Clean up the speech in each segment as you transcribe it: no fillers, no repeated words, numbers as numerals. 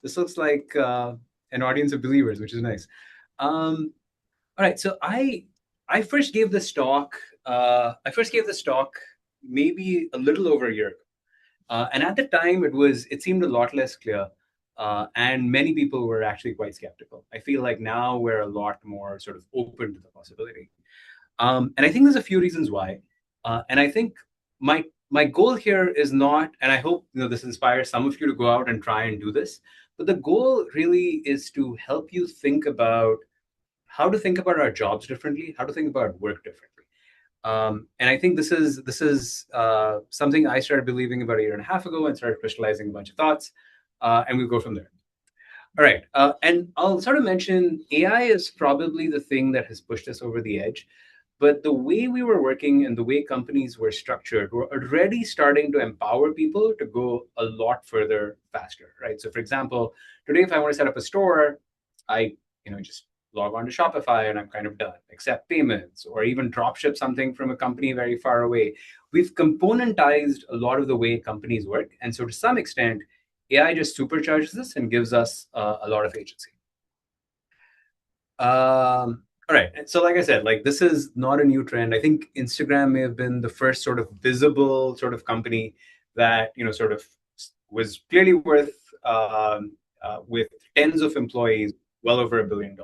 this looks like an audience of believers, which is nice. All right, so I first gave this talk. I first gave this talk maybe a little over a year ago, and at the time it seemed a lot less clear, and many people were actually quite skeptical. I feel like now we're a lot more sort of open to the possibility, and I think there's a few reasons why. And I think my goal here is not, and I hope this inspires some of you to go out and try and do this. But the goal really is to help you think about how to think about our jobs differently, how to think about work differently. And I think this is something I started believing about a year and a half ago and started crystallizing a bunch of thoughts, and we'll go from there. All right, and I'll sort of mention AI is probably the thing that has pushed us over the edge. But the way we were working and the way companies were structured were already starting to empower people to go a lot further faster, right? So, for example, today if I want to set up a store, I just log on to Shopify and I'm kind of done. Accept payments or even drop ship something from a company very far away. We've componentized a lot of the way companies work, and so to some extent, AI just supercharges this and gives us a lot of agency. All right. So, like I said, like this is not a new trend. I think Instagram may have been the first sort of visible sort of company that sort of was clearly with tens of employees, well over $1 billion.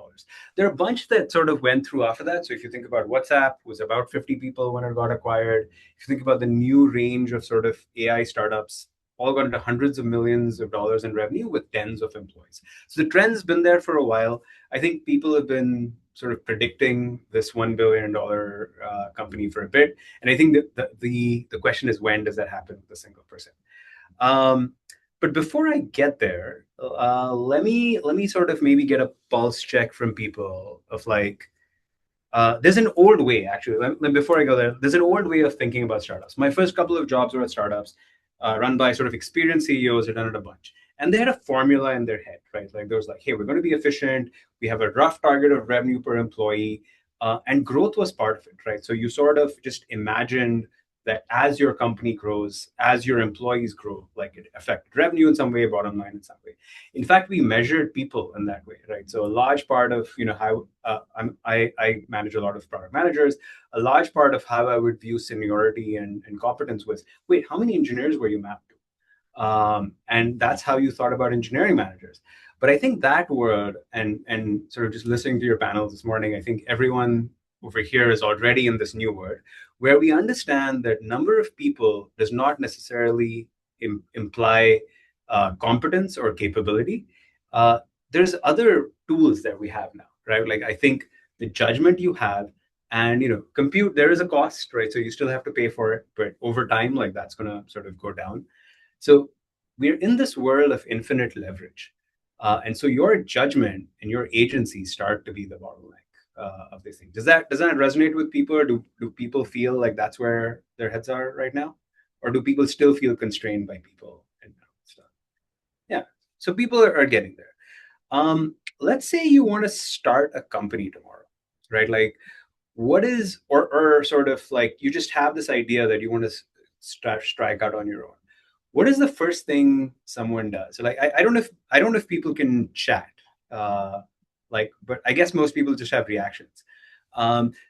There are a bunch that sort of went through after that. So if you think about WhatsApp, was about 50 people when it got acquired. If you think about the new range of sort of AI startups, all got into hundreds of millions of dollars in revenue with tens of employees. So the trend's been there for a while. I think people have been sort of predicting this $1 billion company for a bit, and I think that the question is, when does that happen with a single person? But before I get there, let me sort of maybe get a pulse check from people of like, there's an old way actually. Before I go there, there's an old way of thinking about startups. My first couple of jobs were at startups, run by sort of experienced CEOs who'd done it a bunch. And they had a formula in their head, right? Like there was like, hey, we're going to be efficient. We have a rough target of revenue per employee. And growth was part of it, right? So you sort of just imagined that as your company grows, as your employees grow, like it affected revenue in some way, bottom line in some way. In fact, we measured people in that way, right? So a large part of how I manage a lot of product managers. A large part of how I would view seniority and competence was, wait, how many engineers were you mapped to? And that's how you thought about engineering managers. But I think that word, and sort of just listening to your panel this morning, I think everyone over here is already in this new word, where we understand that number of people does not necessarily imply competence or capability. There's other tools that we have now, right? Like I think the judgment you have, and compute, there is a cost, right? So you still have to pay for it, but over time, like that's going to sort of go down. So we're in this world of infinite leverage, and so your judgment and your agency start to be the bottleneck of this thing. Does that resonate with people, or do people feel like that's where their heads are right now, or do people still feel constrained by people and stuff? Yeah, so people are getting there. Let's say you want to start a company tomorrow, right? Like, what is, or sort of like you just have this idea that you want to strike out on your own. What is the first thing someone does? So like, I don't know if people can chat, but I guess most people just have reactions.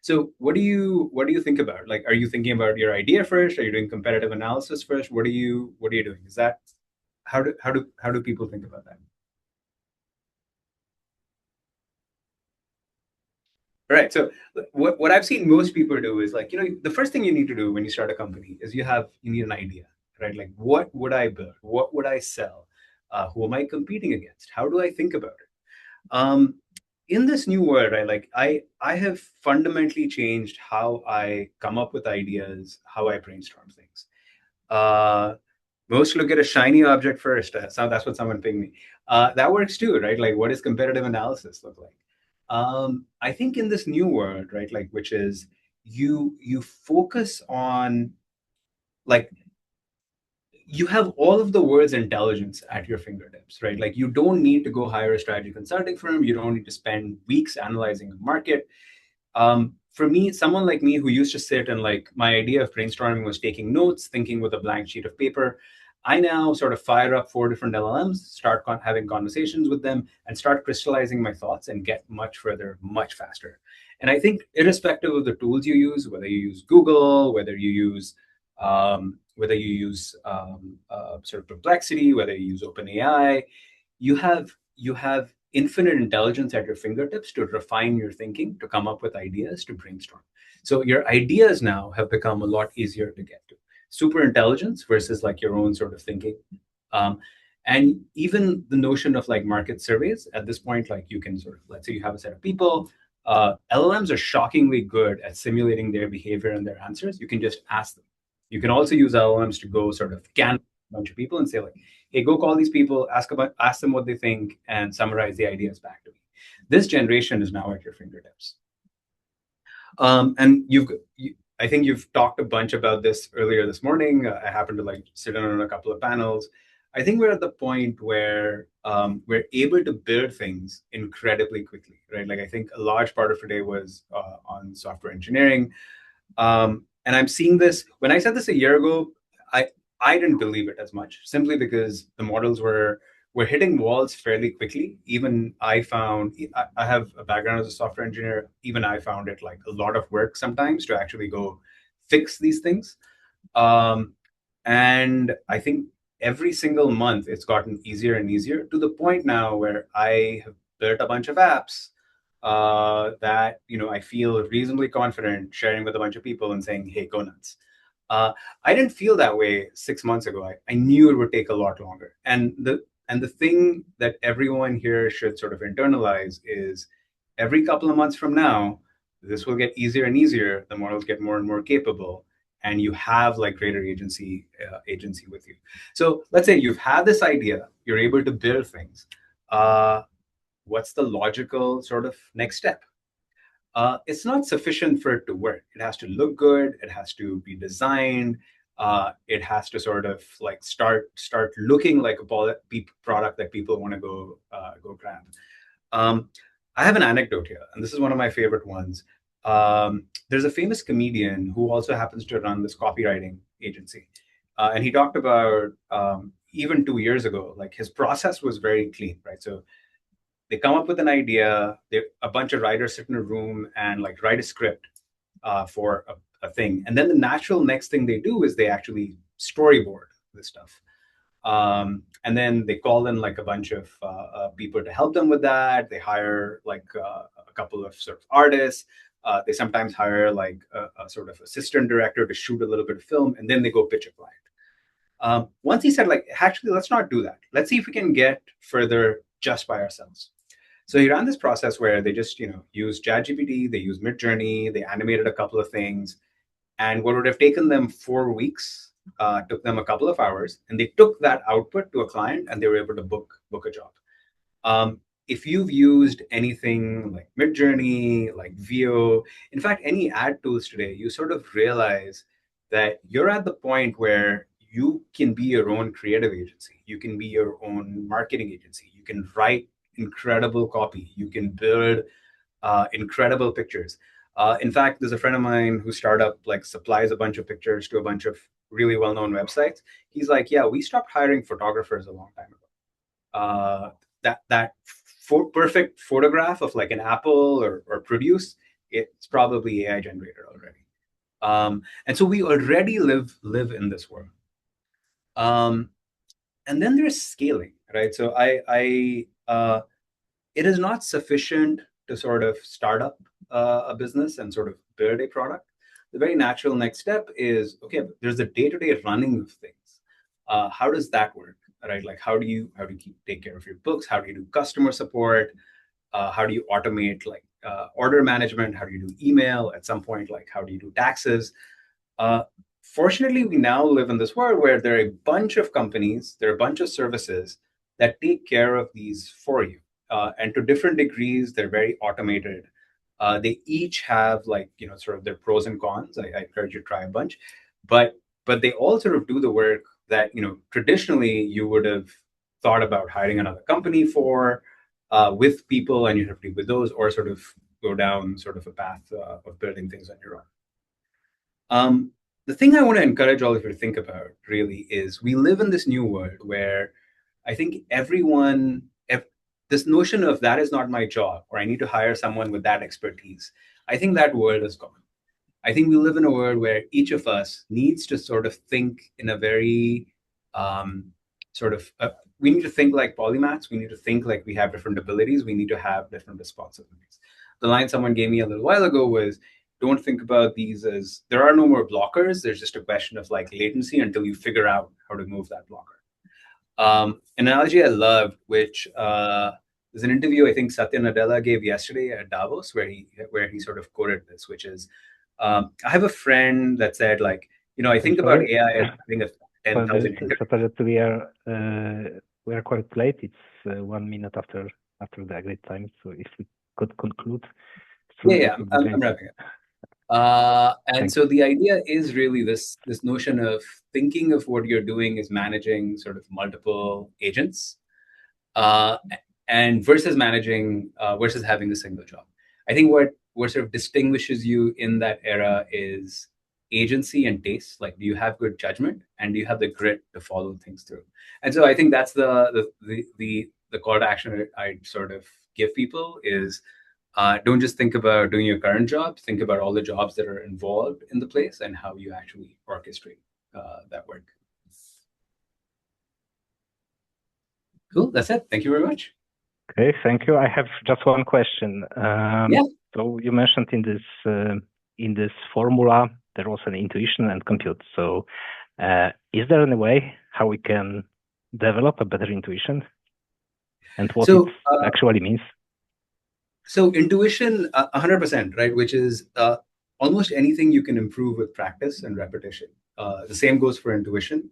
So what do you think about? Like, are you thinking about your idea first? Are you doing competitive analysis first? What are you doing? Is that how do people think about that? All right. So what I've seen most people do is like, the first thing you need to do when you start a company is you need an idea, right? Like, what would I build? What would I sell? Who am I competing against? How do I think about it? Um, in this new world, right? Like I have fundamentally changed how I come up with ideas, how I brainstorm things. Uh, Most look at a shiny object first. So that's what someone pinged me. That works too, right? Like, what does competitive analysis look like? I think in this new world, right, like which is you focus on, like, you have all of the world's intelligence at your fingertips, right? Like you don't need to go hire a strategy consulting firm. You don't need to spend weeks analyzing the market. For me, someone like me who used to sit and like my idea of brainstorming was taking notes, thinking with a blank sheet of paper. I now sort of fire up 4 different LLMs, start having conversations with them, and start crystallizing my thoughts and get much further, much faster. And I think, irrespective of the tools you use, whether you use Google, whether you use sort of Perplexity, whether you use OpenAI, you have infinite intelligence at your fingertips to refine your thinking, to come up with ideas, to brainstorm. So your ideas now have become a lot easier to get to. Super intelligence versus like your own sort of thinking. Um, and even the notion of like market surveys at this point, like you can sort of, let's say you have a set of people, LLMs are shockingly good at simulating their behavior and their answers. You can just ask them. You can also use LLMs to go sort of can a bunch of people and say like, hey, go call these people, ask them what they think, and summarize the ideas back to me. This generation is now at your fingertips. And I think you've talked a bunch about this earlier this morning. I happened to like sit in on a couple of panels. I think we're at the point where we're able to build things incredibly quickly, right? Like I think a large part of today was on software engineering, and I'm seeing this. When I said this a year ago, I I didn't believe it as much, simply because the models were hitting walls fairly quickly. Even I have a background as a software engineer. Even I found it like a lot of work sometimes to actually go fix these things. Um, and I think every single month it's gotten easier and easier, to the point now where I have built a bunch of apps that I feel reasonably confident sharing with a bunch of people and saying, "Hey, go nuts." I didn't feel that way 6 months ago. I knew it would take a lot longer. And the thing that everyone here should sort of internalize is, every couple of months from now, this will get easier and easier. The models get more and more capable, and you have like greater agency with you. So let's say you've had this idea, you're able to build things. Uh, what's the logical sort of next step? It's not sufficient for it to work. It has to look good. It has to be designed. It has to sort of like start looking like a product that people want to go grab. Um, I have an anecdote here, and this is one of my favorite ones. There's a famous comedian who also happens to run this copywriting agency, and he talked about, even 2 years ago, like his process was very clean, right? So they come up with an idea. A bunch of writers sit in a room and like write a script for a thing, and then the natural next thing they do is they actually storyboard this stuff. And then they call in like a bunch of people to help them with that. They hire like a couple of sort of artists. They sometimes hire like a sort of assistant director to shoot a little bit of film, and then they go pitch a client. Once he said, like, actually, let's not do that. Let's see if we can get further just by ourselves. So he ran this process where they just, use ChatGPT, they use Midjourney, they animated a couple of things, and what would have taken them 4 weeks took them a couple of hours, and they took that output to a client, and they were able to book a job. If you've used anything like Midjourney, like Veo, in fact, any ad tools today, you sort of realize that you're at the point where you can be your own creative agency. You can be your own marketing agency. You can write incredible copy. You can build incredible pictures. In fact, there's a friend of mine whose startup like supplies a bunch of pictures to a bunch of really well-known websites. He's like, yeah, we stopped hiring photographers a long time ago. That perfect photograph of like an apple or produce, it's probably AI generated already. And so we already live in this world. Um, and then there's scaling, right? So it is not sufficient to sort of start up a business and sort of build a product. The very natural next step is, okay, there's the day-to-day running of things. How does that work, right? Like how do you take care of your books? How do you do customer support? How do you automate like order management? How do you do email? At some point, like how do you do taxes? Uh, Fortunately, we now live in this world where there are a bunch of companies, there are a bunch of services that take care of these for you. And to different degrees, they're very automated. They each have like, sort of their pros and cons. I encourage you to try a bunch, but they all sort of do the work that, traditionally you would have thought about hiring another company for, with people, and you have to deal with those, or sort of go down sort of a path of building things on your own. the thing I want to encourage all of you to think about really is we live in this new world where I think everyone, if this notion of that is not my job or I need to hire someone with that expertise, I think that world is gone. I think we live in a world where each of us needs to sort of think in a very um, sort of, we need to think like polymaths. We need to think like we have different abilities. We need to have different responsibilities. The line someone gave me a little while ago was, don't think about these as there are no more blockers. There's just a question of like latency until you figure out how to move that blocker. An analogy I loved, which there's an interview I think Satya Nadella gave yesterday at Davos, where he sort of quoted this, which is, I have a friend that said like, I think about Sorry. AI as having a But 10,000 inter. we are quite late. It's 1 minute after the agreed time. So if we could conclude soon, Yeah, it would be I'm great. wrapping it. And Thanks. so the idea is really this notion of thinking of what you're doing is managing sort of multiple agents, uh, and versus having a single job. I think what sort of distinguishes you in that era is agency and taste. Like, do you have good judgment and do you have the grit to follow things through? And so I think that's the call to action I sort of give people is don't just think about doing your current job. Think about all the jobs that are involved in the place and how you actually orchestrate that work. Cool. That's it. Thank you very much. Okay, thank you. I have just one question. Yeah. So you mentioned in this formula there was an intuition and compute. So is there any way how we can develop a better intuition and what it actually means? So intuition, 100%, right? Which is almost anything you can improve with practice and repetition. The same goes for intuition.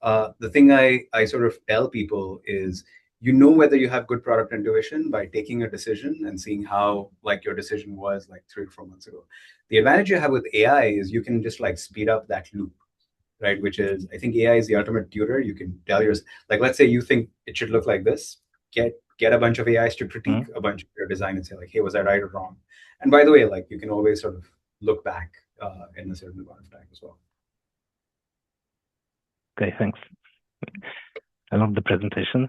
The thing I sort of tell people is, whether you have good product intuition by taking a decision and seeing how like your decision was like 3 or 4 months ago. The advantage you have with AI is you can just like speed up that loop, right? Which is, I think AI is the ultimate tutor. You can tell yours, like, let's say you think it should look like this, get a bunch of AIs to critique a bunch of your design and say like, hey, was I right or wrong? And by the way, like you can always sort of look back in a certain amount of time as well. Okay, thanks. I love the presentation.